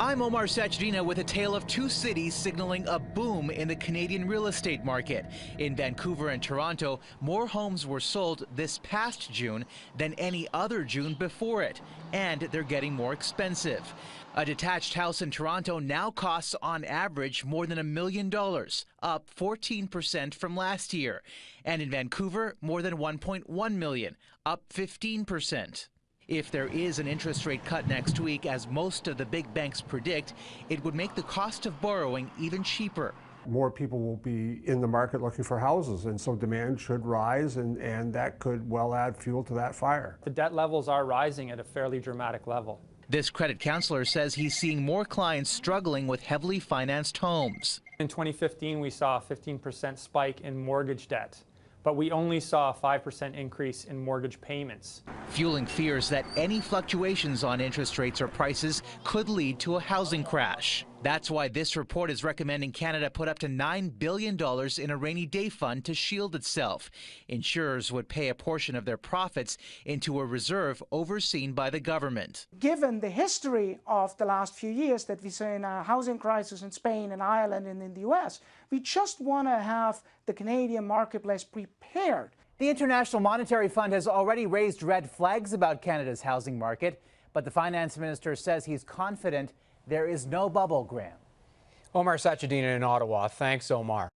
I'm Omar Sachedina with a tale of two cities signaling a boom in the Canadian real estate market. In Vancouver and Toronto, more homes were sold this past June than any other June before it, and they're getting more expensive. A detached house in Toronto now costs on average more than $1 million, up 14% from last year. And in Vancouver, more than $1.1 million, up 15%. If there is an interest rate cut next week, as most of the big banks predict, it would make the cost of borrowing even cheaper. More people will be in the market looking for houses, and so demand should rise, and that could well add fuel to that fire. The debt levels are rising at a fairly dramatic level. This credit counselor says he's seeing more clients struggling with heavily financed homes. In 2015, we saw a 15% spike in mortgage debt, but we only saw a 5% increase in mortgage payments, fueling fears that any fluctuations on interest rates or prices could lead to a housing crash. That's why this report is recommending Canada put up to $9 billion in a rainy day fund to shield itself. Insurers would pay a portion of their profits into a reserve overseen by the government. Given the history of the last few years that we saw in a housing crisis in Spain and Ireland and in the US, we just want to have the Canadian marketplace prepared. The International Monetary Fund has already raised red flags about Canada's housing market, but the finance minister says he's confident there is no bubble, Graham. Omar Sachedina in Ottawa. Thanks, Omar.